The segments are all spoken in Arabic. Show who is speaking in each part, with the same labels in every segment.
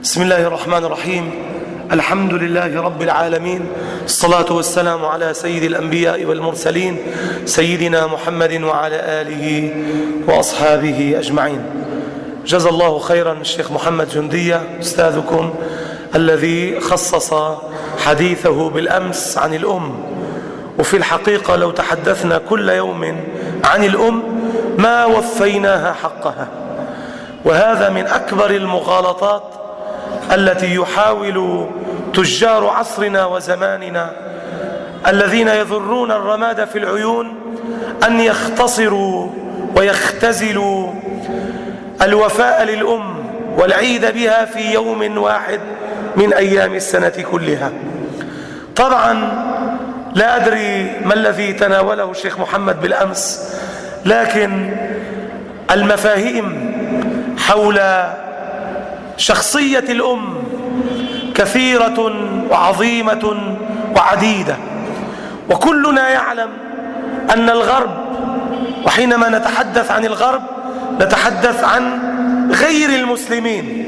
Speaker 1: بسم الله الرحمن الرحيم. الحمد لله رب العالمين، الصلاة والسلام على سيد الأنبياء والمرسلين سيدنا محمد وعلى آله وأصحابه أجمعين. جزا الله خيرا الشيخ محمد جندية أستاذكم الذي خصص حديثه بالأمس عن الأم. وفي الحقيقة لو تحدثنا كل يوم عن الأم ما وفيناها حقها، وهذا من أكبر المغالطات التي يحاول تجار عصرنا وزماننا الذين يذرون الرماد في العيون أن يختصروا ويختزلوا الوفاء للأم والعيد بها في يوم واحد من أيام السنة كلها. طبعا لا أدري ما الذي تناوله الشيخ محمد بالأمس، لكن المفاهيم حول شخصية الأم كثيرة وعظيمة وعديدة، وكلنا يعلم أن الغرب، وحينما نتحدث عن الغرب نتحدث عن غير المسلمين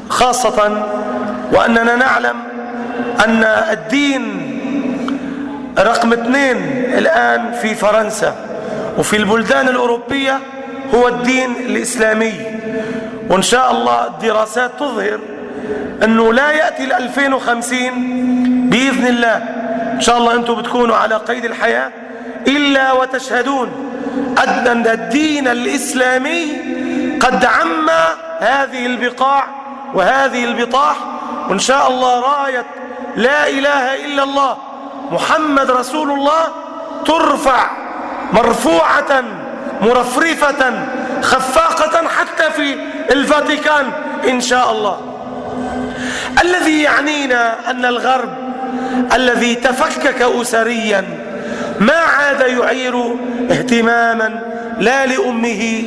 Speaker 1: خاصة، وأننا نعلم أن الدين رقم 2 الآن في فرنسا وفي البلدان الأوروبية هو الدين الإسلامي. وإن شاء الله الدراسات تظهر أنه لا يأتي 2050 بإذن الله، إن شاء الله أنتم بتكونوا على قيد الحياة إلا وتشهدون أن الدين الإسلامي قد عم هذه البقاع وهذه البطاح. وإن شاء الله راية لا إله إلا الله محمد رسول الله ترفع مرفوعة مرفرفة خفاقة حتى في الفاتيكان إن شاء الله. الذي يعنينا أن الغرب الذي تفكك أسريا ما عاد يعير اهتماما لا لأمه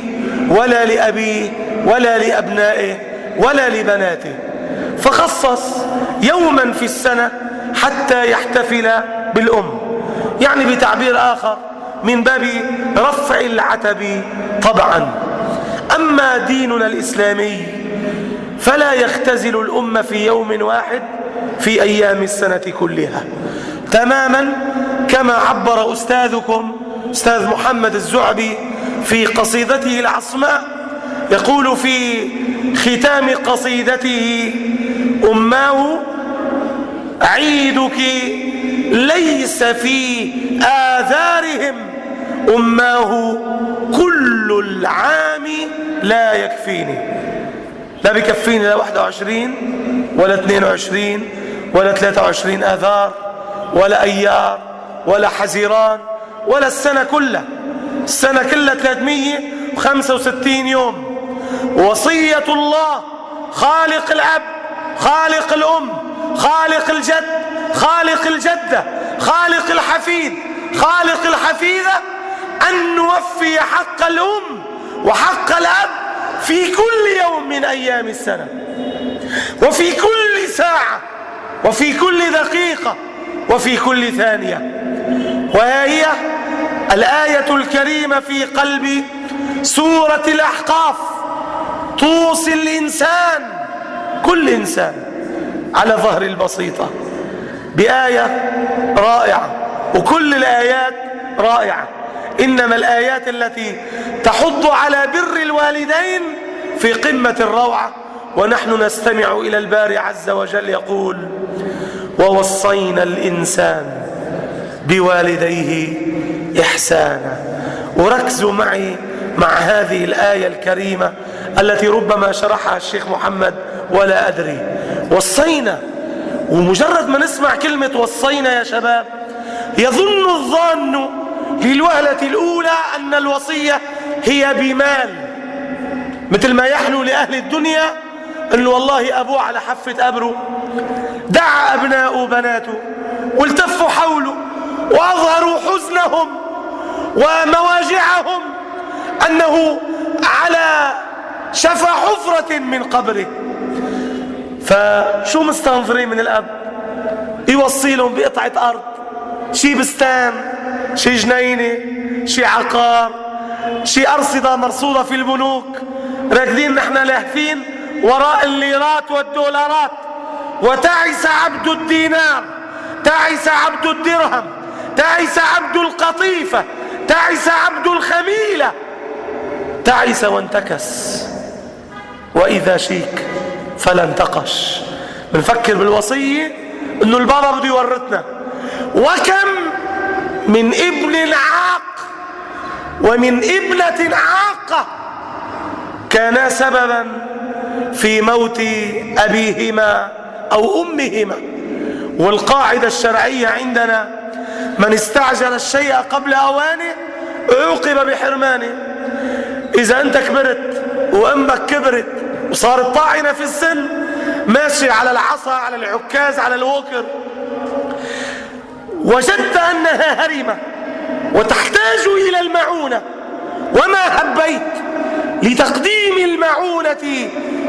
Speaker 1: ولا لأبيه ولا لأبنائه ولا لبناته، فخصص يوما في السنة حتى يحتفل بالأم، يعني بتعبير آخر من باب رفع العتب طبعا. أما ديننا الإسلامي فلا يختزل الأمة في يوم واحد في أيام السنة كلها، تماما كما عبر أستاذكم أستاذ محمد الزعبي في قصيدته العصماء، يقول في ختام قصيدته: أماه عيدك ليس في آذارهم، أماه كل العام لا يكفيني. لا بيكفيني لا 21 ولا 22 ولا 23 آذار ولا أيار ولا حزيران ولا السنة كلها. السنة كلها 365 يوم. وصية الله خالق الأب خالق الأم خالق الجد خالق الجدة خالق الحفيد خالق الحفيدة أن نوفي حق الأم وحق الأب في كل يوم من أيام السنة، وفي كل ساعة وفي كل دقيقة وفي كل ثانية. وها هي الآية الكريمة في قلب سورة الأحقاف توصي الإنسان كل إنسان على ظهر البسيطة بآية رائعة، وكل الآيات رائعة، إنما الآيات التي تحض على بر الوالدين في قمة الروعة. ونحن نستمع إلى الباري عز وجل يقول: ووصينا الإنسان بوالديه إحسانا. وركزوا معي مع هذه الآية الكريمة التي ربما شرحها الشيخ محمد ولا أدري. وصينا، ومجرد ما نسمع كلمة وصينا يا شباب يظن الظان للوهلة الأولى أن الوصية هي بمال، مثل ما يحلو لأهل الدنيا أنه والله أبوه على حفة أبره دعا أبناء وبناته والتفوا حوله وأظهروا حزنهم ومواجعهم أنه على شفا حفرة من قبره. فشو مستنظرين من الأب؟ يوصي لهم بقطعة أرض، شي بستان، شي جنينة، شي عقار، شي أرصدة مرصودة في البنوك، راكدين نحن لاهفين وراء الليرات والدولارات، وتعس عبد الدينار، تعس عبد الدرهم، تعس عبد القطيفة، تعس عبد الخميلة، تعس وانتكس. وإذا شيك فلا انتقش. بنفكر بالوصية انه البابا بده يورثنا. وكم من ابن عاق ومن ابنة عاقة كانا سببا في موت أبيهما أو أمهما. والقاعدة الشرعية عندنا: من استعجل الشيء قبل أوانه عوقب بحرمانه. إذا أنت كبرت وأمك كبرت وصارت طاعنة في السن، ماشي على العصا، على العكاز، على الوكر، وجدت أنها هرمة وتحتاج إلى المعونة، وما هبيت لتقديم المعونة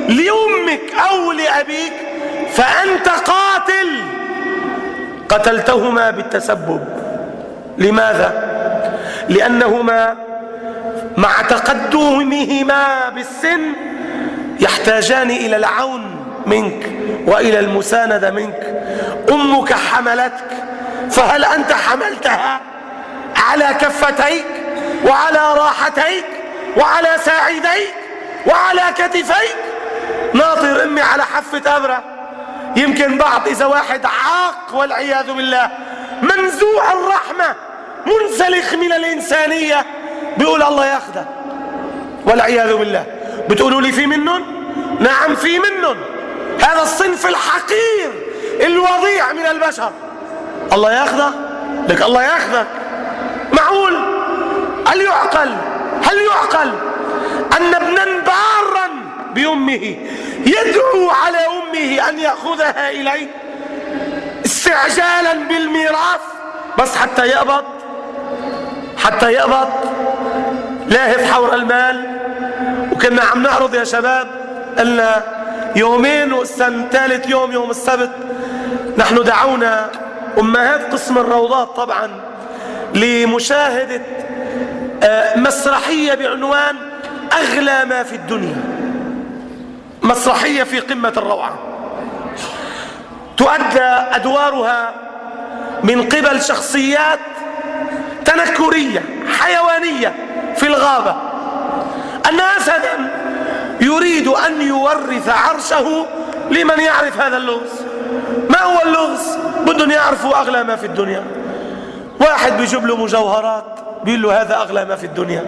Speaker 1: لأمك أو لأبيك، فأنت قاتل، قتلتهما بالتسبب. لماذا؟ لأنهما مع تقدمهما بالسن يحتاجان إلى العون منك وإلى المساندة منك. أمك حملتك، فهل أنت حملتها على كفتيك وعلى راحتيك وعلى ساعديك وعلى كتفيك؟ ناطر أمي على حفة أبرة. يمكن بعض إذا واحد عاق والعياذ بالله، منزوع الرحمة، منسلخ من الإنسانية، بيقول الله ياخده والعياذ بالله. بتقولوا لي في منن؟ نعم في منن. هذا الصنف الحقير الوضيع من البشر الله ياخده لك، الله ياخذك. معقول؟ هل يعقل أن ابنا بارا بأمه يدعو على أمه أن يأخذها إليه استعجالا بالميراث بس حتى يقبض لاهث حول المال؟ وكنا عم نعرض يا شباب قلنا يومين، والسنة ثالث يوم السبت نحن دعونا أمهات قسم الروضات طبعا لمشاهدة مسرحية بعنوان أغلى ما في الدنيا. مسرحية في قمة الروعة، تؤدى أدوارها من قبل شخصيات تنكرية حيوانية في الغابة. أن أسدا يريد أن يورث عرشه لمن يعرف هذا اللغز. ما هو اللغز؟ بدهم يعرفوا أغلى ما في الدنيا. واحد بيجيب له مجوهرات بيقول له هذا أغلى ما في الدنيا.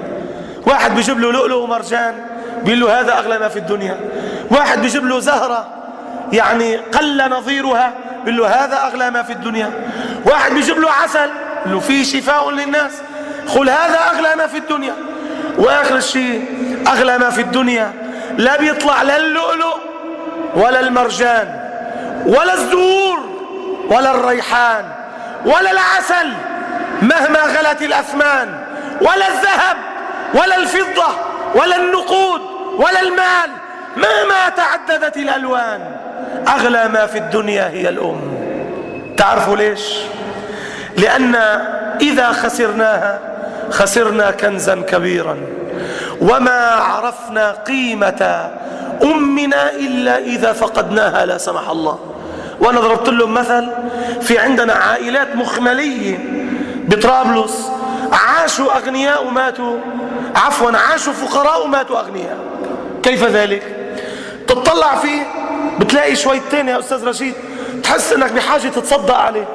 Speaker 1: واحد بيجيب له لؤلؤ ومرجان بيقول له هذا أغلى ما في الدنيا. واحد بيجيب له زهرة يعني قل نظيرها بيقول له هذا أغلى ما في الدنيا. واحد بيجيب له عسل بيقول له فيه شفاء للناس، قل هذا أغلى ما في الدنيا. وآخر شيء أغلى ما في الدنيا لا بيطلع لا اللؤلؤ ولا المرجان ولا الزهور ولا الريحان ولا العسل مهما غلت الأثمان، ولا الذهب ولا الفضة ولا النقود ولا المال مهما تعددت الألوان. أغلى ما في الدنيا هي الأم. تعرفوا ليش؟ لأن إذا خسرناها خسرنا كنزا كبيرا، وما عرفنا قيمة أمنا إلا إذا فقدناها لا سمح الله. وأنا ضربت لهم مثل، في عندنا عائلات مخملية بطرابلس عاشوا أغنياء وماتوا، عاشوا فقراء وماتوا أغنياء. كيف ذلك؟ تطلع فيه بتلاقي شويتين يا أستاذ رشيد تحس أنك بحاجة تتصدق عليه،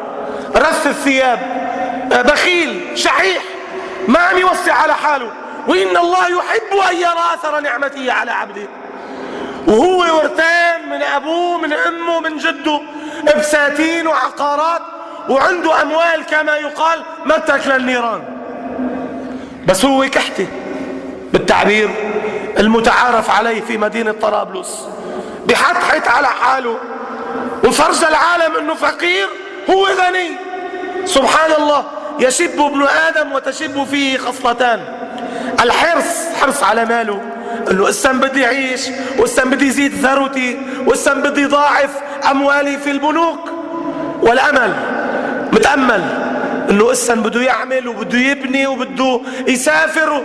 Speaker 1: رث الثياب، بخيل، شحيح، ما عم يوسع على حاله، وإن الله يحب أن يرى أثر نعمته على عبده. وهو ورثان من أبوه من أمه من جده بساتين وعقارات، وعنده أموال كما يقال ما تاكل النيران، بس هو كحته بالتعبير المتعارف عليه في مدينة طرابلس، بحتحت على حاله وفرج العالم انه فقير هو غني. سبحان الله، يشب ابن آدم وتشب فيه خصلتان: حرص على ماله، انه السن بدي اعيش، والسن بدي يزيد ثروتي، والسن بدي يضاعف اموالي في البنوك، والامل متأمل انه السن بده يعمل وبده يبني وبده يسافر.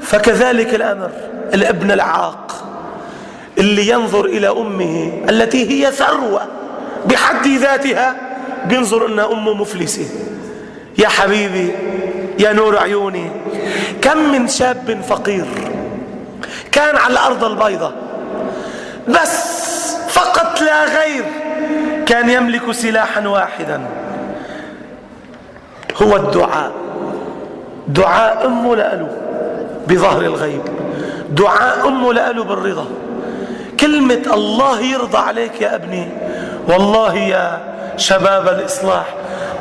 Speaker 1: فكذلك الامر الابن العاق اللي ينظر إلى أمه التي هي ثروة بحد ذاتها بينظر أنها أمه مفلسة. يا حبيبي يا نور عيوني، كم من شاب فقير كان على الأرض البيضاء بس فقط لا غير، كان يملك سلاحا واحدا هو الدعاء. دعاء أمه لأله بظهر الغيب، دعاء أمه لأله بالرضا. كلمة الله يرضى عليك يا ابني، والله يا شباب الإصلاح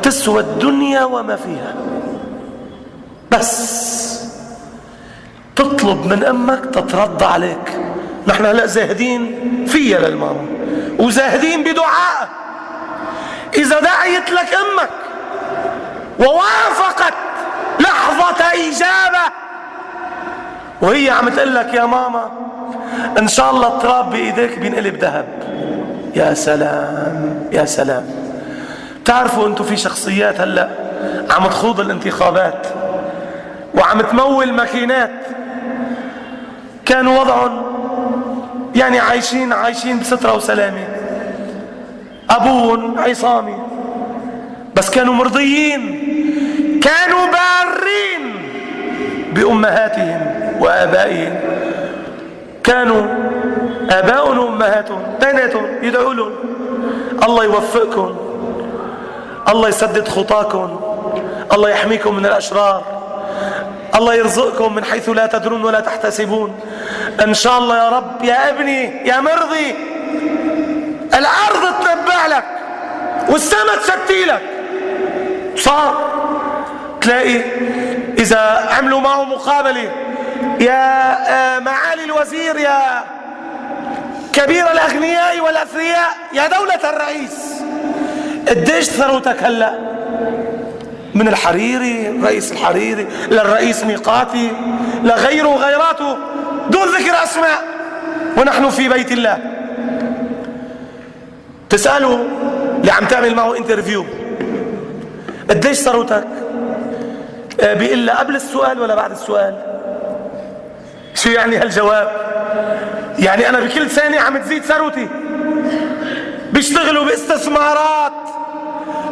Speaker 1: تسوى الدنيا وما فيها. بس تطلب من أمك تترضى عليك. نحن هلأ زاهدين فيها للماما وزاهدين بدعاء. إذا دعيت لك أمك ووافقت لحظة إجابة وهي عم تقول لك يا ماما إن شاء الله التراب بإيديك بينقلب ذهب، يا سلام يا سلام. تعرفوا أنتوا في شخصيات هلأ عم تخوض الانتخابات وعم تمول ماكينات، كانوا وضعهم يعني عايشين بسترة وسلامة، أبوهم عصامي بس كانوا مرضيين، كانوا بارين بأمهاتهم وآبائهم. كانوا آباؤهم وأمهاتهم بيناتهم يدعوا لهم الله يوفقكم، الله يسدد خطاكم، الله يحميكم من الأشرار، الله يرزقكم من حيث لا تدرون ولا تحتسبون، إن شاء الله يا رب يا ابني يا مرضي الأرض تنبع لك والسماء تشتي لك. صار تلاقي إذا عملوا معه مقابلة، يا معالي الوزير، يا كبير الأغنياء والأثرياء، يا دولة الرئيس، قديش ثروتك هلأ؟ من الحريري، الرئيس الحريري، للرئيس ميقاتي، لغيره وغيراته دون ذكر أسماء، ونحن في بيت الله. تسأله اللي عم تعمل معه انترفيو قديش ثروتك؟ بيقول له قبل السؤال ولا بعد السؤال؟ شو يعني هالجواب؟ يعني أنا بكل ثانية عم تزيد ثروتي. بيشتغلوا باستثمارات،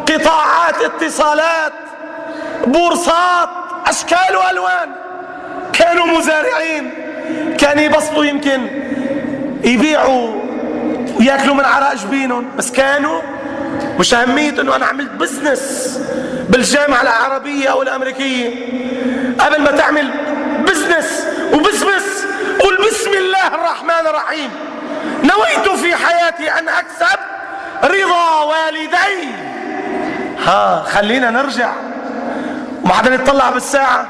Speaker 1: قطاعات اتصالات، بورصات، أشكال وألوان. كانوا مزارعين، كانوا يبسطوا يمكن يبيعوا ويأكلوا من عراء جبينهم، بس كانوا مش أهمية أنه أنا عملت بزنس بالجامعة العربية أو الأمريكية. قبل ما تعمل بزنس وبزنس قل بسم الله الرحمن الرحيم، نويت في حياتي أن أكسب رضا والدي. خلينا نرجع وما حدا نتطلع بالساعة.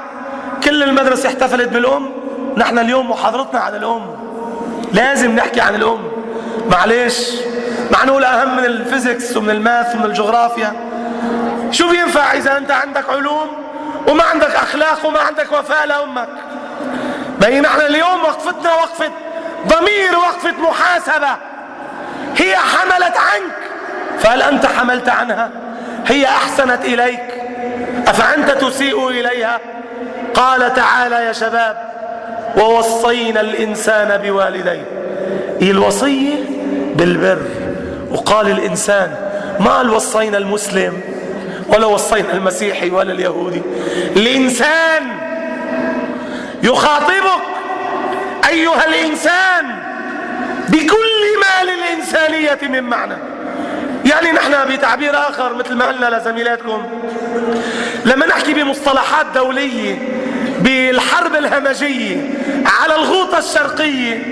Speaker 1: كل المدرسة احتفلت بالأم، نحن اليوم محاضرتنا عن الأم، لازم نحكي عن الأم. معليش مع نقول أهم من الفيزيكس ومن الماث ومن الجغرافيا. شو بينفع إذا أنت عندك علوم وما عندك أخلاق وما عندك وفاء لأمك؟ بين نحن اليوم وقفتنا وقفة ضمير، وقفة محاسبة. هي حملت عنك، فهل أنت حملت عنها؟ هي أحسنت إليك، أفأنت تسيء إليها؟ قال تعالى يا شباب ووصينا الإنسان بوالديه. الوصية بالبر، وقال الإنسان، ما قال وصينا المسلم ولا وصينا المسيحي ولا اليهودي. الإنسان يخاطبك أيها الإنسان بكل ما للإنسانية من معنى. يعني نحن بتعبير آخر مثل ما قلنا لزميلاتكم، لما نحكي بمصطلحات دولية بالحرب الهمجية على الغوطة الشرقية،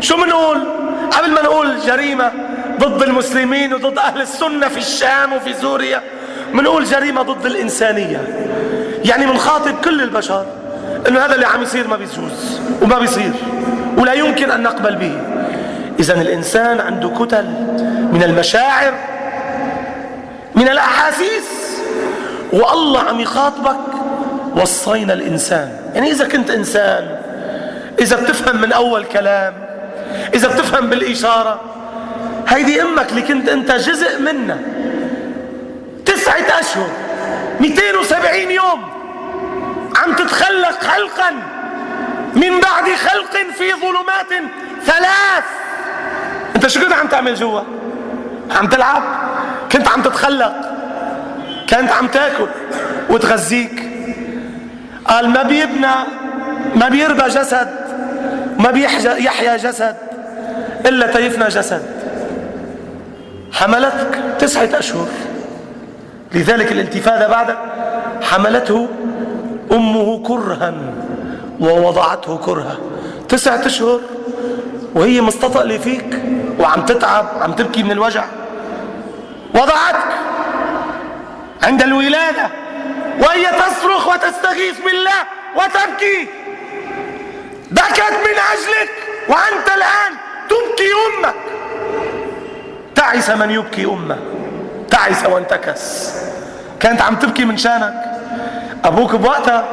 Speaker 1: شو منقول؟ قبل ما نقول جريمة ضد المسلمين وضد أهل السنة في الشام وفي سوريا، منقول جريمة ضد الإنسانية. يعني منخاطب كل البشر إنه هذا اللي عم يصير ما بيجوز وما بيصير ولا يمكن أن نقبل به. إذن الإنسان عنده كتل من المشاعر، من الأحاسيس، والله عم يخاطبك وصينا الإنسان. يعني إذا كنت إنسان، إذا بتفهم من أول كلام، إذا بتفهم بالإشارة، هيدي أمك اللي كنت أنت جزء منها 9 أشهر 270 يوم عم تتخلق خلقا من بعد خلق في ظلمات 3. انت شو كنت عم تعمل جوا؟ عم تلعب؟ كنت عم تتخلق؟ كنت عم تاكل وتغذيك؟ قال ما بيربى جسد، ما بيحيا جسد إلا تيفنى جسد. حملتك 9 أشهر، لذلك الانتفاذة بعد حملته أمه كرها ووضعته كرها. 9 أشهر وهي مستطألة فيك وعم تتعب، عم تبكي من الوجع. وضعتك عند الولادة وهي تصرخ وتستغيث بالله وتبكي، بكت من أجلك وأنت الآن تبكي أمك. تعس من يبكي أمه، تعس وانتكس. كانت عم تبكي من شانك. أبوك بوقتها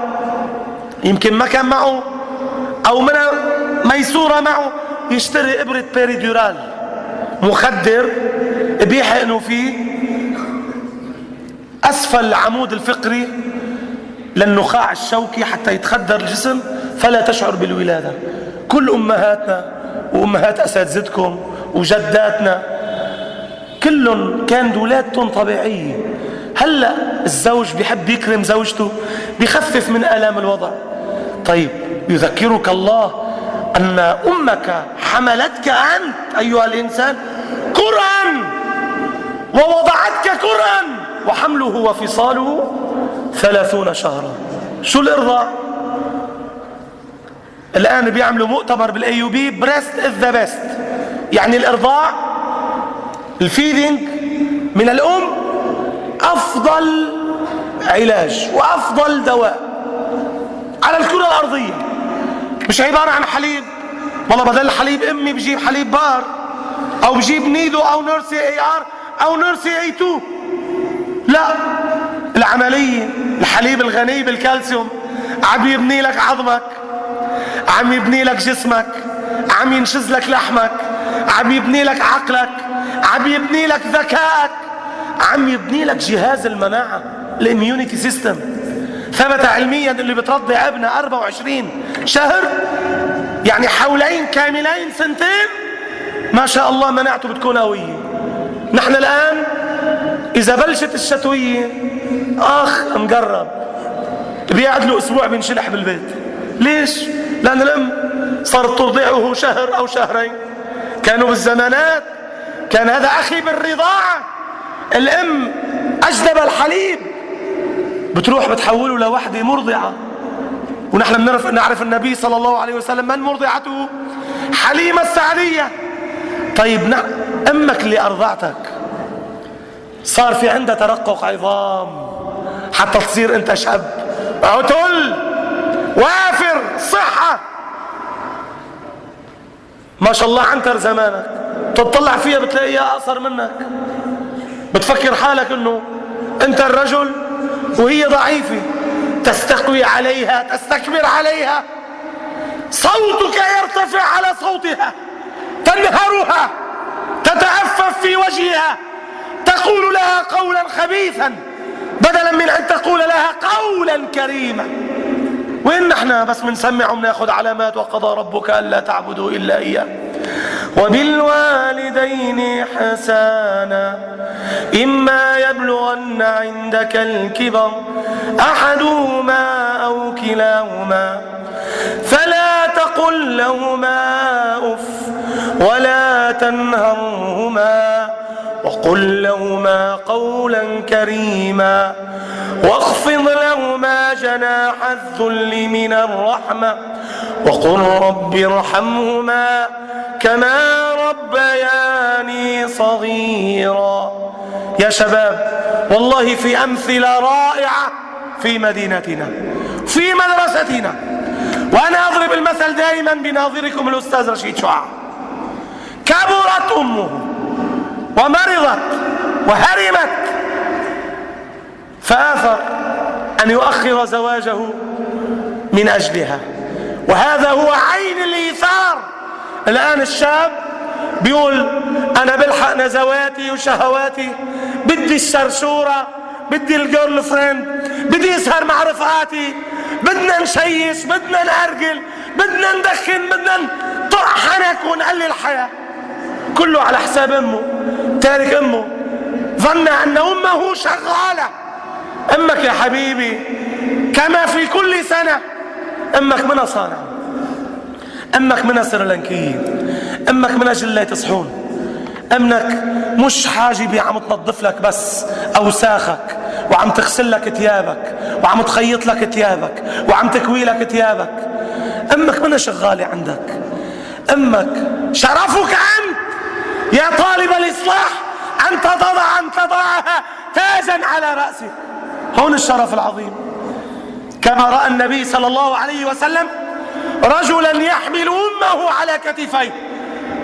Speaker 1: يمكن ما كان معه أو من ميسورة معه يشتري إبرة بيريدورال، مخدر بيحقنوا فيه أسفل العمود الفقري للنخاع الشوكي حتى يتخدر الجسم فلا تشعر بالولادة. كل أمهاتنا وأمهات أساتذتكم وجداتنا كلهم كانت ولادتهم طبيعية. هلأ الزوج بيحب يكرم زوجته، بيخفف من آلام الوضع. طيب يذكرك الله أن أمك حملتك أنت أيها الإنسان كرها ووضعتك كرها، وحمله وفصاله 30 شهرا. شو الإرضاع؟ الآن بيعملوا مؤتمر بالأيوبي بريست إذ ذا بيست، يعني الإرضاع الفيدينج من الأم أفضل علاج وأفضل دواء على الكرة الأرضية. مش عبارة عن حليب، والله بدل حليب أمي بجيب حليب بار أو بجيب نيدو أو نورسي اي ار أو نورسي اي 2. لا، العملية الحليب الغني بالكالسيوم عم يبني لك عظمك، عم يبني لك جسمك، عم ينشز لك لحمك، عم يبني لك عقلك، عم يبني لك ذكائك، عم يبني لك جهاز المناعة الاميونيتي سيستم. ثبت علميا اللي بترضع ابنها 24 شهر يعني حولين كاملين 2 ما شاء الله مناعته بتكون قوية. نحن الآن إذا بلشت الشتوية مقرب بيقعد له أسبوع بينشلح بالبيت. ليش؟ لأن الأم صارت ترضعه شهر أو شهرين. كانوا بالزمانات كان هذا أخي بالرضاعة، الأم أجدب الحليب بتروح بتحوله لوحدة مرضعة. ونحن نعرف النبي صلى الله عليه وسلم من مرضعته؟ حليمة السعدية. طيب أمك اللي أرضعتك صار في عندها ترقق عظام حتى تصير أنت شاب عتل وافر صحة ما شاء الله عنتر زمانك، تطلع فيها بتلاقيها أقصر منك. بتفكر حالك أنه أنت الرجل وهي ضعيفة، تستقوي عليها، تستكبر عليها، صوتك يرتفع على صوتها، تنهرها، تتأفف في وجهها، تقول لها قولا خبيثا بدلا من أن تقول لها قولا كريما. وإن احنا بس بنسمع وبناخذ علامات وقضى ربك ألا تعبدوا إلا إياه وبالوالدين إحسانا إما يبلغن عندك الكبر أحدهما أو كلاهما فلا تقل لهما أف ولا تنهرهما وقل لهما قولا كريما واخفض لهما جناح الذل من الرحمة وقل رب ارحمهما كما ربياني صغيرا. يا شباب والله في أمثلة رائعة في مدينتنا في مدرستنا، وأنا أضرب المثل دائما بناظركم الأستاذ رشيد شعاع. كبرت أمه ومرضت وهرمت فآثر أن يؤخر زواجه من أجلها، وهذا هو عين الإيثار. الآن الشاب بيقول أنا بلحق نزواتي وشهواتي، بدي الشرشورة، بدي الجيرل فريند، بدي أسهر مع رفقاتي، بدنا نشيش، بدنا نأرجل، بدنا ندخن، بدنا طحنك ونقلل الحياة، كله على حساب امه. تارك امه، ظن ان امه شغالة. امك يا حبيبي كما في كل سنة امك منها صانع، امك منها سريلانكية، امك منها جلية صحون، امك مش حاجبة عم تنظف لك بس اوساخك وعم تغسل لك ثيابك وعم تخيط لك ثيابك وعم تكوي لك ثيابك. امك منها شغالة عندك. امك شرفك انت يا طالب الاصلاح ان تضعها تاجا على رأسك. هون الشرف العظيم. كما رأى النبي صلى الله عليه وسلم رجلا يحمل امه على كتفيه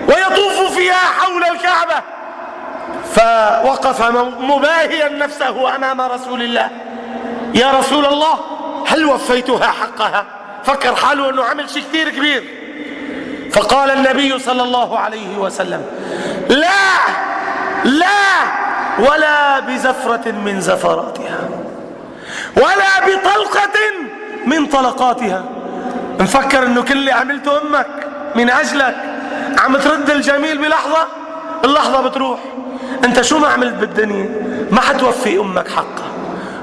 Speaker 1: ويطوف فيها حول الكعبة، فوقف مباهيا نفسه امام رسول الله: يا رسول الله هل وفيتها حقها؟ فكر حاله انه عمل شيء كثير كبير. فقال النبي صلى الله عليه وسلم: لا ولا بزفرة من زفراتها ولا بطلقة من طلقاتها. مفكر انه كل اللي عملته امك من اجلك عم ترد الجميل بلحظة، اللحظة بتروح. انت شو ما عملت بالدنيا ما حتوفي امك حقها.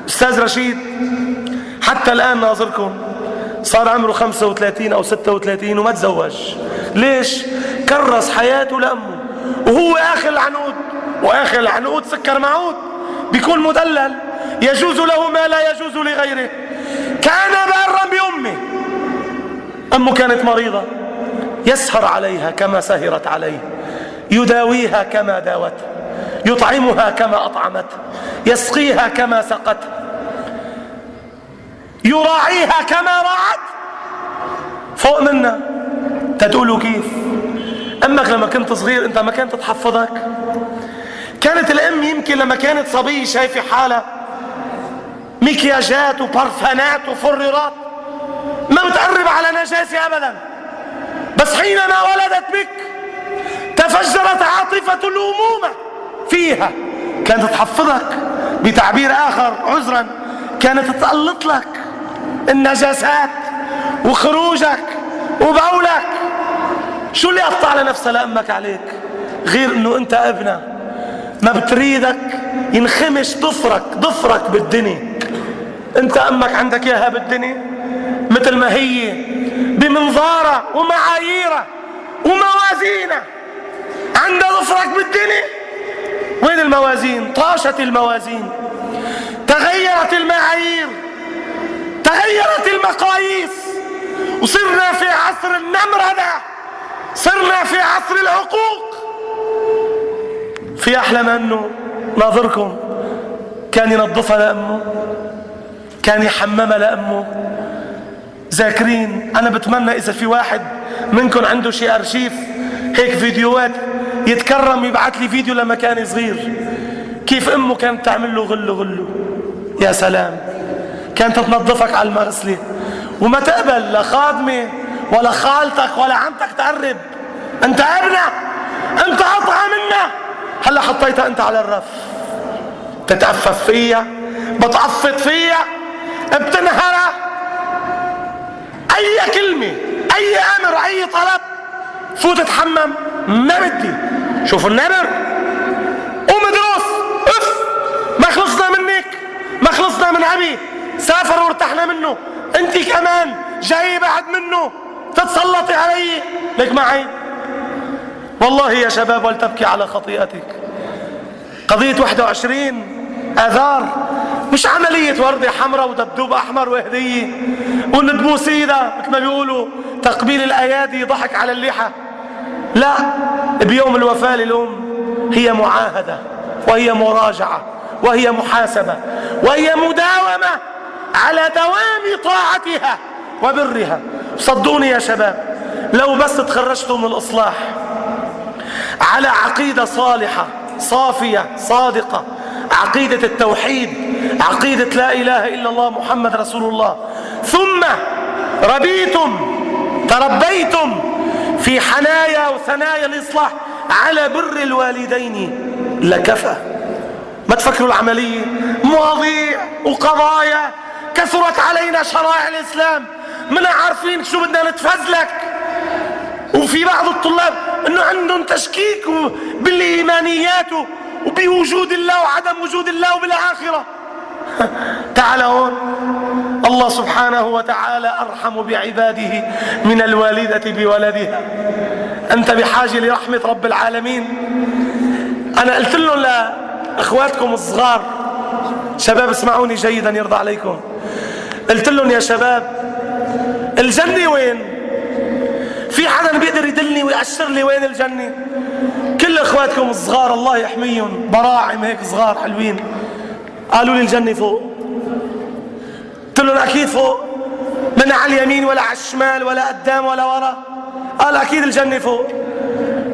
Speaker 1: استاذ رشيد حتى الان ناظركم صار عمره 35 او 36 وما تزوج. ليش؟ كرس حياته لامه، وهو اخر العنقود، واخر العنقود سكر معود، بيكون مدلل، يجوز له ما لا يجوز لغيره. كان بارا بامه، امه كانت مريضة يسهر عليها كما سهرت عليه، يداويها كما داوته، يطعمها كما أطعمته، يسقيها كما سقته، يراعيها كما راعت. فوق منا تقولوا كيف؟ أمك لما كنت صغير أنت ما كانت تحفظك؟ كانت الأم يمكن لما كانت صبية شايفة حالها مكياجات وبرفانات وفريرات ما بتقرب على نجاسة أبدا، بس حينما ولدت بك تفجرت عاطفة الأمومة فيها، كانت تحفظك. بتعبير آخر عذرا، كانت تقلط لك النجاسات وخروجك وبولك. شو اللي قطع لنفسها لأمك عليك غير انه انت ابنها ما بتريدك ينخمش ضفرك بالدنيا. انت امك عندك اياها بالدنيا مثل ما هي بمنظارة ومعاييرة وموازينة، عندها ضفرك بالدنيا. وين الموازين؟ طاشت الموازين، تغيرت المعايير، تغيرت المقاييس، وصرنا في عصر النمردة، صرنا في عصر العقوق. في أحلى منه ناظركم كان ينظفها لأمه، كان يحممها لأمه. ذاكرين؟ أنا بتمنى إذا في واحد منكم عنده شيء أرشيف هيك فيديوهات يتكرم يبعث لي فيديو لما كان صغير كيف أمه كانت تعمل له غلو. يا سلام، كانت تنظفك على المغسلة وما تقبل لا خادمة ولا خالتك ولا عمتك تقرب. أنت ابنها، أنت أطعى منها، هلا حطيتها أنت على الرف، تتأفف فيها، بتعفط فيها، بتنهرها. أي كلمة، أي أمر، أي طلب، فوت تحمم، ما بدي. شوفوا النمر، قوم ادرس، ما خلصنا منك، ما خلصنا من أبي، سافر وارتحنا منه، أنت كمان جاي بعد منه تتسلطي علي. لك معي والله يا شباب ولتبكي على خطيئتك. قضية 21 آذار مش عملية وردة حمراء ودبدوب أحمر وهدية وندبوس إيدها مثل ما بيقولوا تقبيل الأيادي ضحك على اللحى. لا، بيوم الوفاة للأم هي معاهدة وهي مراجعة وهي محاسبة وهي مداومة على دوام طاعتها وبرها. صدقوني يا شباب، لو بس تخرجتوا من الإصلاح على عقيدة صالحة صافية صادقة، عقيدة التوحيد، عقيدة لا إله إلا الله محمد رسول الله، ثم تربيتم في حنايا وثنايا الإصلاح على بر الوالدين لكفى. ما تفكروا العملية مواضيع وقضايا كثرت علينا شرائع الإسلام، منا عارفين شو بدنا نتفزلك. وفي بعض الطلاب انه عندهم تشكيك بالايمانيات وبوجود الله وعدم وجود الله وبالاخره. تعال هون، الله سبحانه وتعالى ارحم بعباده من الوالده بولدها. انت بحاجه لرحمه رب العالمين. انا قلت لهم لاخواتكم الصغار، شباب اسمعوني جيدا يرضى عليكم، قلت لهم يا شباب الجنه وين؟ في حدا بيقدر يدلني ويأشر لي وين الجنه؟ كل اخواتكم الصغار الله يحميهم، براعم هيك صغار حلوين، قالوا لي الجنه فوق. قلت لهم اكيد فوق، من على اليمين ولا على الشمال ولا قدام ولا ورا. قال اكيد الجنه فوق.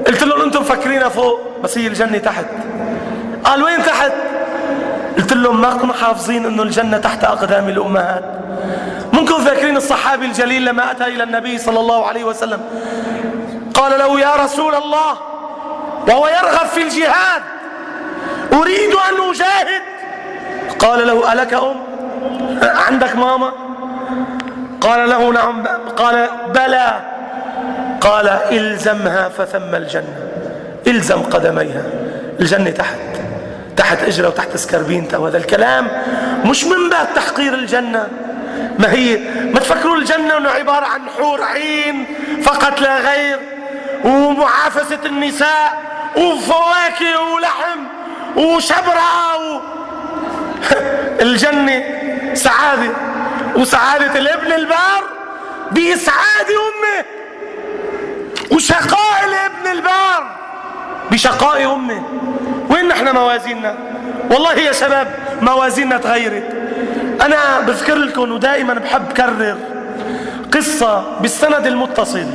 Speaker 1: قلت لهم انتم مفكرينها فوق بس هي الجنه تحت. قال وين تحت؟ قلت لهم ما كنتم حافظين انه الجنه تحت اقدام الامهات؟ منكم ذاكرين الصحابي الجليل لما اتى الى النبي صلى الله عليه وسلم قال له يا رسول الله، وهو يرغب في الجهاد، اريد ان اجاهد. قال له الك ام؟ عندك ماما؟ قال له نعم. قال بلى. قال الزمها فثم الجنه، الزم قدميها، الجنه تحت اجره وتحت سكربينتها. وهذا الكلام مش من باب تحقير الجنه، ما تفكروا الجنه انه عباره عن حور عين فقط لا غير، ومعافسه النساء وفواكه ولحم وشبرة الجنه سعاده، وسعاده الابن البار بإسعاد امه، وشقاء الابن البار بشقاء امه. وين نحن موازيننا؟ والله يا شباب موازيننا تغيرت. انا بذكر لكم ودائما بحب كرر قصة بالسند المتصل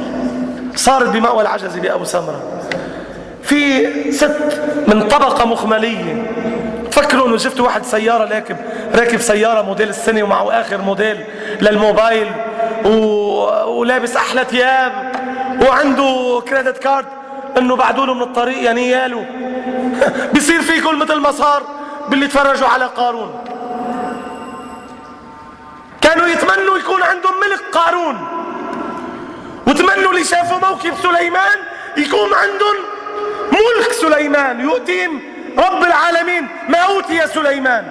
Speaker 1: صارت بمأوى العجز بأبو سمرة. في ست من طبقة مخملية، فكروا انه شفتوا واحد سيارة راكب سيارة موديل السنة ومعه اخر موديل للموبايل ولابس احلى ثياب وعنده كريدت كارد، انه بعدوا له من الطريق يا نياله. بيصير في كل مثل ما صار باللي تفرجوا على قارون. كانوا يتمنوا يكون عندهم ملك قارون، وتمنوا اللي شافوا موكب سليمان يكون عندهم ملك سليمان، يؤتيهم رب العالمين ما أوتي سليمان.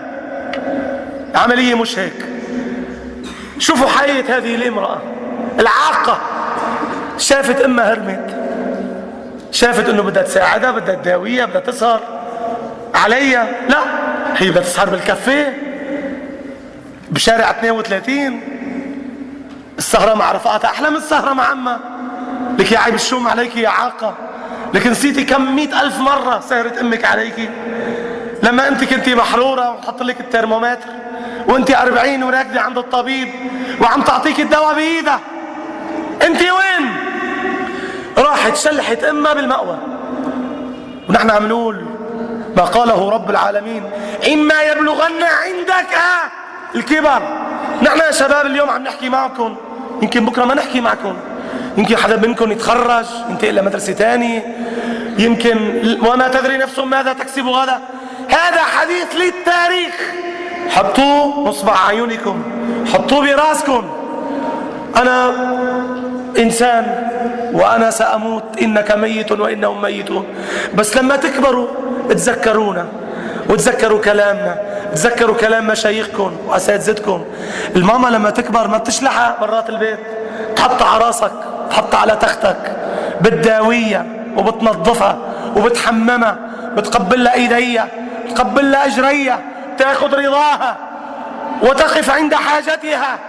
Speaker 1: عملية مش هيك. شوفوا حقيقة هذه الامرأة العاقة. شافت امها هرمت، شافت انه بدها تساعدها، بدها تداويها، بدها تسهر عليها. لا، هي بدها تسهر بالكافيه بشارع 32. السهرة مع رفقاتها أحلى من السهرة مع عمها. لك يا عيب الشوم عليك يا عاقة، لك نسيتي كم 100,000 مرة سهرت أمك عليك لما أنت كنتي محرورة وحط لك الترمومتر وأنت 40 وراكدة عند الطبيب وعم تعطيك الدواء بإيدها. أنت وين؟ راحت شلحت أمها بالمأوى. ونحن عم نقول ما قاله رب العالمين إما يبلغن عندك الكبر. نحن يا شباب اليوم عم نحكي معكم، يمكن بكرة ما نحكي معكم، يمكن حدا منكم يتخرج ينتقل لمدرسة تانية، يمكن وما تدري نفس ماذا تكسب غدا. هذا حديث للتاريخ، حطوه نصب عيونكم، حطوه براسكم. أنا إنسان وأنا سأموت، إنك ميت وإنهم ميتون. بس لما تكبروا تذكرونا وتذكروا كلامنا، تذكروا كلام مشايخكم وأساتذتكم. الماما لما تكبر ما بتشلحها برات البيت، تحطها على راسك، تحطها على تختك، بتداويها وبتنظفها وبتحممها، بتقبل لها ايديها، بتقبل لها اجريها، تاخذ رضاها وتقف عند حاجتها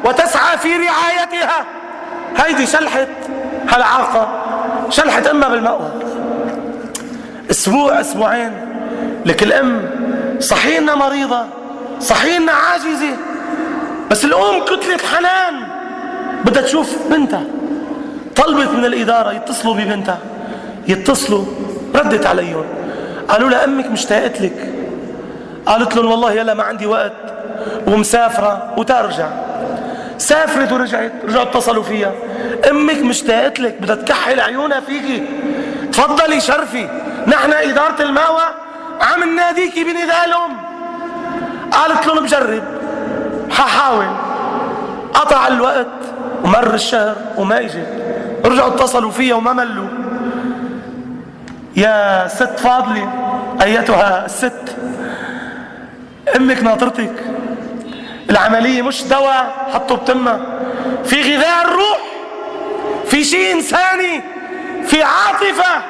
Speaker 1: وتسعى في رعايتها. هيدي شلحت هالعاقة، شلحت امها بالمأوى. اسبوع اسبوعين لك الام صحيح انها مريضة، صحيح انها عاجزة، بس الام كتلة حنان بدها تشوف بنتها. طلبت من الإدارة يتصلوا ببنتها، يتصلوا، ردت عليهم قالوا لها امك مشتاقت لك. قالت لهم والله يلا ما عندي وقت ومسافرة وترجع. سافرت ورجعوا اتصلوا فيها، امك مشتاقت لك، بدها تكحل عيونها فيكي، تفضلي شرفي، نحن إدارة المأوى عم نناديكي بنداء الأم. قالت لهم بجرب، ححاول. قطع الوقت ومر الشهر وما اجت. رجعوا اتصلوا فيها وما ملوا. يا ست فاضلة، أيتها الست، أمك ناطرتك، العملية مش دواء حطوا بتمها، في غذاء الروح، في شيء إنساني، في عاطفة،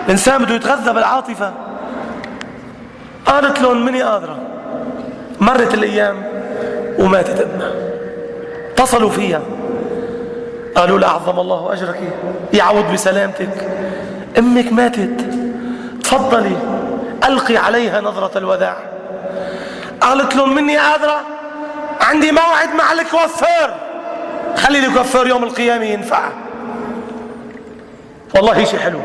Speaker 1: الإنسان بده يتغذى بالعاطفة. قالت لهم مني قادرة. مرت الأيام وماتت أمها. اتصلوا فيها قالوا لها أعظم الله أجرك، يعود بسلامتك، أمك ماتت، تفضلي ألقي عليها نظرة الوداع. قالت لهم مني قادرة، عندي موعد مع الكوافير، خلي الكوافير يوم القيامة ينفع. والله شيء حلو.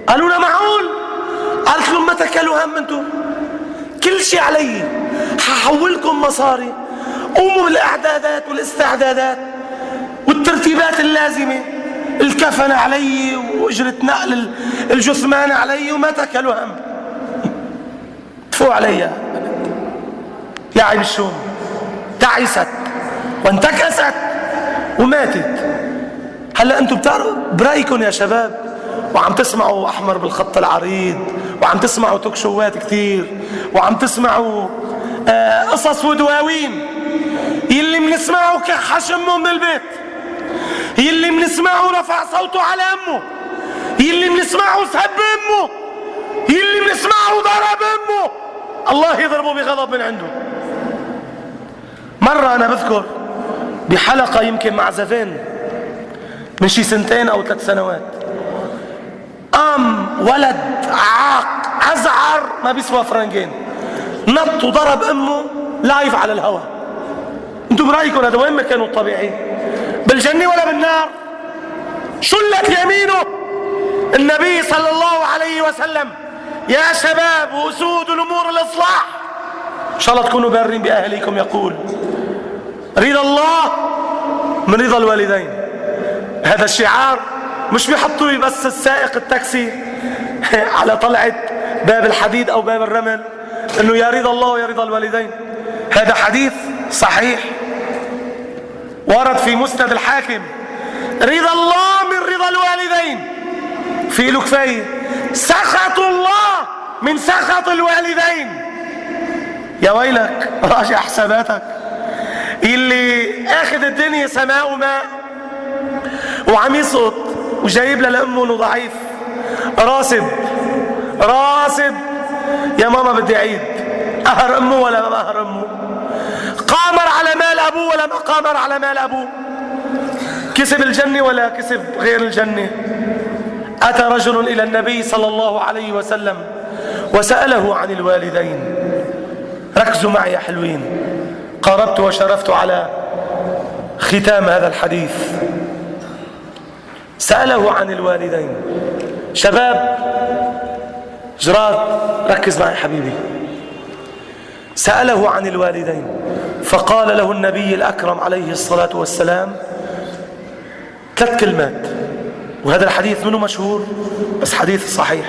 Speaker 1: قالوا لها معقول؟ قالت لهم ما تكلوا هم انتم، كل شيء علي، ححولكم مصاري، قوموا بالاعدادات والاستعدادات والترتيبات اللازمة، الكفن علي واجرة نقل الجثمان علي، وما تكلوا هم. تفوا علي يا عين الشوم. تعست وانتكست وماتت. هلا انتم بتعرفوا برايكم يا شباب، وعم تسمعوا احمر بالخط العريض، وعم تسمعوا توك شوات كتير، وعم تسمعوا قصص ودواوين، يلي بنسمعه كحش امه من البيت، يلي بنسمعه رفع صوته على امه، يلي بنسمعه سب امه، يلي بنسمعه ضرب امه، الله يضربه بغضب من عنده. مرة انا بذكر بحلقة يمكن مع زفين من شي 2 أو 3 سنوات، قام ولد عاق أزعر ما بيسوى فرنجين، نط وضرب أمه لايف على الهواء. انتم برأيكم هذا وين مكانه الطبيعي؟ بالجنة ولا بالنار؟ شلت يمينه. النبي صلى الله عليه وسلم: يا شباب وأسود الأمور الإصلاح، إن شاء الله تكونوا بارين بأهليكم، يقول: رضا الله من رضا الوالدين. هذا الشعار مش بيحطوه بس السائق التاكسي على طلعة باب الحديد أو باب الرمل إنه يا رضا الله ويا رضا الوالدين. هذا حديث صحيح ورد في مسند الحاكم: رضا الله من رضا الوالدين. في له كفاية: سخط الله من سخط الوالدين. يا ويلك، راجع حساباتك. اللي اخذ الدنيا سماء وماء وعم يسقط وجايب لها لامه انه ضعيف، راسب يا ماما بدي عيد، قهر امه ولا ما قهر امه، قامر على مال ابوه ولا ما قامر على مال ابوه، كسب الجنه ولا كسب غير الجنه. اتى رجل الى النبي صلى الله عليه وسلم وساله عن الوالدين. ركزوا معي يا حلوين، قاربت وشرفت على ختام هذا الحديث. سأله عن الوالدين. شباب جراد، ركز معي حبيبي. سأله عن الوالدين فقال له النبي الأكرم عليه الصلاة والسلام 3 كلمات، وهذا الحديث منه مشهور بس حديث صحيح.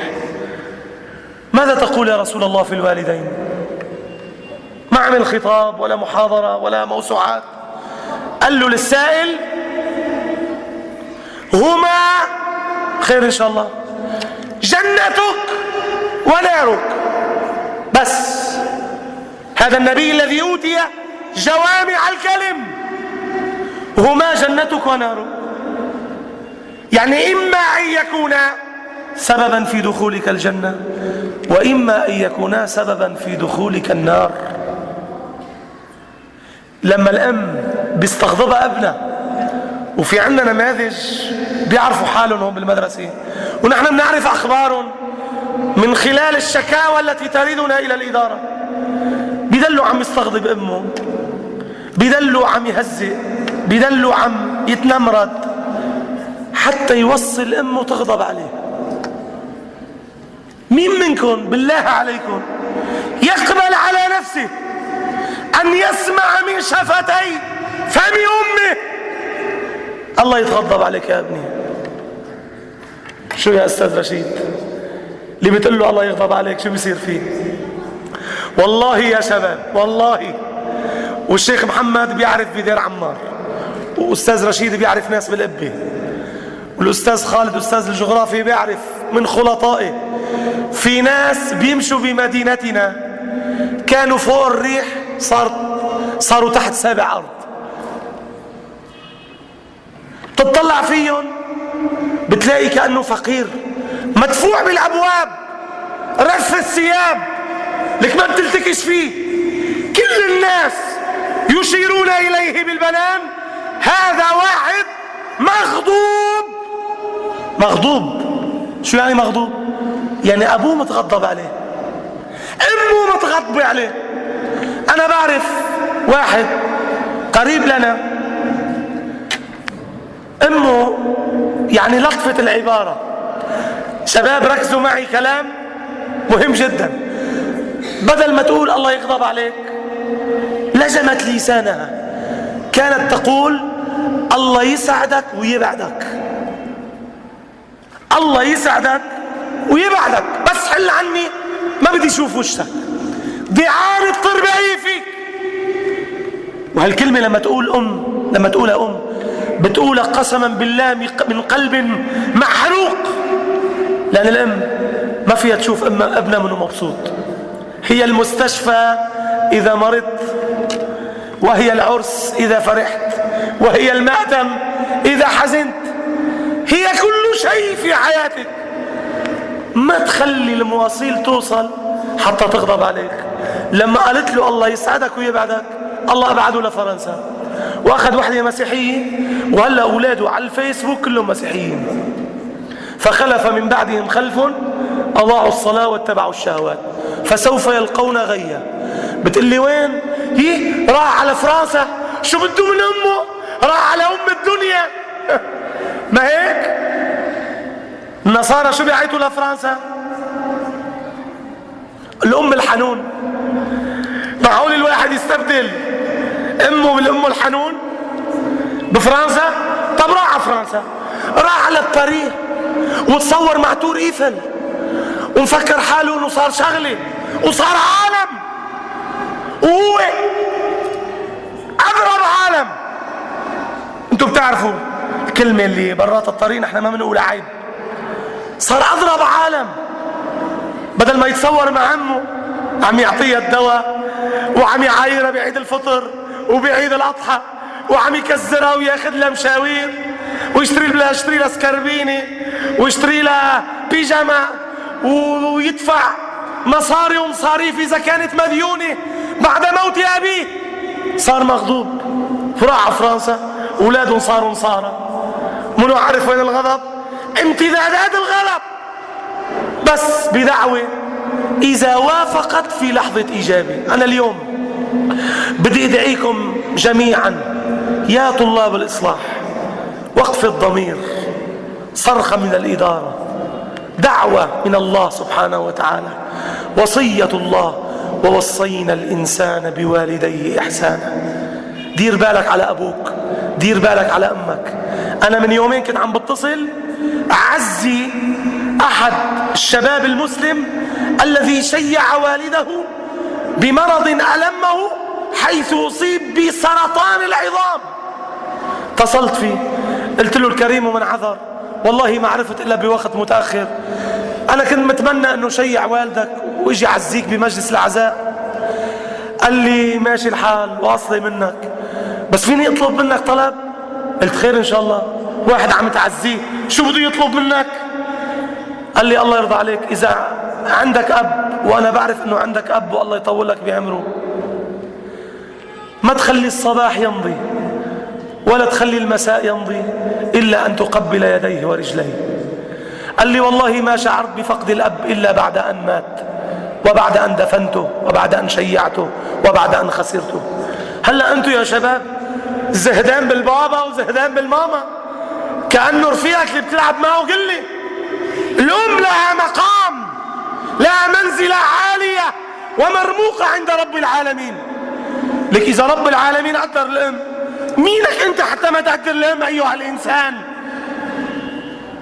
Speaker 1: ماذا تقول يا رسول الله في الوالدين؟ ما عمل خطاب ولا محاضرة ولا موسوعات، قال له للسائل: هما خير إن شاء الله، جنتك ونارك. بس هذا النبي الذي أوتي جوامع الكلم، هما جنتك ونارك، يعني إما أن يكونا سببا في دخولك الجنة، وإما أن يكونا سببا في دخولك النار. لما الأم بيستغضبها ابنها، وفي عندنا نماذج بيعرفوا حالهم هم بالمدرسة، ونحن بنعرف أخبارهم من خلال الشكاوى التي تريدنا إلى الإدارة، بيدلوا عم يستغضب أمه، بيدلوا عم يهزئ، بيدلوا عم يتنمرد حتى يوصل أمه تغضب عليه. مين منكم بالله عليكم يقبل على نفسه أن يسمع من شفتي فم أمه الله يتغضب عليك يا ابني؟ شو يا أستاذ رشيد اللي بتقول له الله يغضب عليك شو بيصير فيه؟ والله يا شباب، والله، والشيخ محمد بيعرف بدير عمار، وأستاذ رشيد بيعرف ناس بالقبة، والأستاذ خالد أستاذ الجغرافيا بيعرف من خلطائه، في ناس بيمشوا بمدينتنا كانوا فوق الريح صاروا تحت سابع أرض. تطلع فيهم بتلاقي كأنه فقير مدفوع بالأبواب، رف الثياب لك ما بتلتكش فيه، كل الناس يشيرون إليه بالبنان. هذا واحد مغضوب. شو يعني مغضوب؟ يعني أبوه متغضب عليه، أمه متغضبة عليه. أنا بعرف واحد قريب لنا أمه يعني لطفت العبارة. شباب ركزوا معي، كلام مهم جدا. بدل ما تقول الله يغضب عليك لجمت لسانها، كانت تقول الله يسعدك ويبعدك، الله يسعدك ويبعدك، بس حل عني ما بدي اشوف وشك، ضعان التربية فيك. وهالكلمة لما تقولها أم بتقولها قسما بالله من قلب محروق، لأن الأم ما فيها تشوف ابنها منه مبسوط. هي المستشفى إذا مرضت، وهي العرس إذا فرحت، وهي المأتم إذا حزنت، هي كل شيء في حياتك. ما تخلي المواصيل توصل حتى تغضب عليك. لما قالت له الله يسعدك ويبعدك، الله أبعده لفرنسا وأخذ وحدة مسيحية، وهلأ أولاده على الفيسبوك كلهم مسيحيين. فخلف من بعدهم خلف أضاعوا الصلاة واتبعوا الشهوات فسوف يلقون غيا. بتقلي وين؟ هي راح على فرنسا، شو بده من أمه؟ راح على أم الدنيا. ما هيك؟ النصارى شو بيعيطوا لفرنسا؟ الأم الحنون. معقول الواحد يستبدل أمه بالأم الحنون بفرنسا؟ طب راح على فرنسا، راح على باريس وتصور مع تور إيفل ومفكر حاله انه صار شغله وصار عالم، وهو اغرب عالم. انتوا بتعرفوا الكلمه اللي برات الطريق نحن ما بنقول عيب. صار اضرب عالم، بدل ما يتصور مع عمه عم يعطيها الدواء وعم يعايرها بعيد الفطر وبعيد الاضحى وعم يكزرها وياخذ لها مشاوير ويشتري لها سكربينه ويشتري لها بيجاما ويدفع مصاري ومصاريف إذا كانت مديونة بعد موت أبيه. صار مغضوب، راح على فرنسا، أولادهم صاروا نصارى. منو عارف وين الغضب؟ امتدادات الغضب، بس بدعوة إذا وافقت في لحظة إيجابي. أنا اليوم بدي أدعيكم جميعا يا طلاب الإصلاح، وقف الضمير، صرخة من الإدارة، دعوة من الله سبحانه وتعالى، وصية الله ووصينا الإنسان بوالديه إحسانا. دير بالك على أبوك، دير بالك على أمك. أنا من يومين كنت عم بتصل أعزي أحد الشباب المسلم الذي شيع والده بمرض ألمه حيث أصيب بسرطان العظام. اتصلت فيه قلت له الكريم ومن عذر، والله ما عرفت إلا بوقت متأخر. أنا كنت متمنى أنه شيع والدك ويجي عزيك بمجلس العزاء. قال لي ماشي الحال واصلي منك، بس فيني أطلب منك طلب؟ قلت خير إن شاء الله. واحد عم تعزيه شو بده يطلب منك؟ قال لي الله يرضى عليك إذا عندك أب، وأنا بعرف أنه عندك أب والله يطول لك بعمره، ما تخلي الصباح يمضي ولا تخلي المساء يمضي إلا أن تقبل يديه ورجليه. قال لي والله ما شعرت بفقد الأب إلا بعد أن مات، وبعد أن دفنته، وبعد أن شيعته، وبعد أن خسرته. هلأ أنتوا يا شباب زهدان بالبابا وزهدان بالماما، كأنه رفيقك اللي بتلعب معه. قل لي الأم لها مقام، لها منزلة عالية ومرموقة عند رب العالمين. لك إذا رب العالمين قدر الأم، مينك أنت حتى ما تقدر الأم أيها الإنسان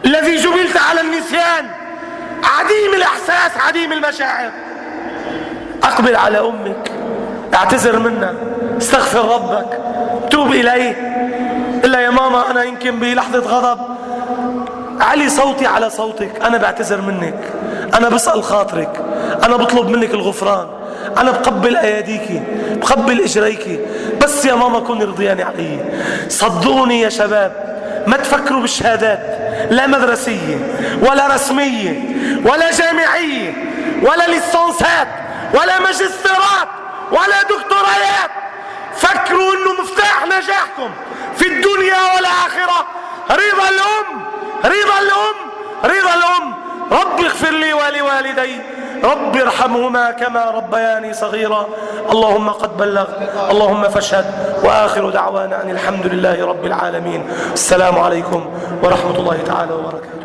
Speaker 1: الذي جبلت على النسيان، عديم الإحساس، عديم المشاعر. أقبل على أمك، اعتذر منها، استغفر ربك، توب إليه. إلا يا ماما أنا يمكن بلحظة غضب علي صوتي على صوتك، أنا بعتذر منك، أنا بسأل خاطرك، أنا بطلب منك الغفران، أنا بقبل أيديك، بقبل إجريك، بس يا ماما كوني رضياني علي. صدقوني يا شباب، ما تفكروا بالشهادات، لا مدرسية ولا رسمية ولا جامعية ولا ليسانسات ولا ماجستيرات ولا دكتوريات. فكروا انه مفتاح نجاحكم في الدنيا والآخرة رضا الأم، رضا الأم، رضا الأم. رب اغفر لي ولوالدي، رب ارحمهما كما ربياني صغيرا. اللهم قد بلغت، اللهم فاشهد. وآخر دعوانا أن الحمد لله رب العالمين. السلام عليكم ورحمة الله تعالى وبركاته.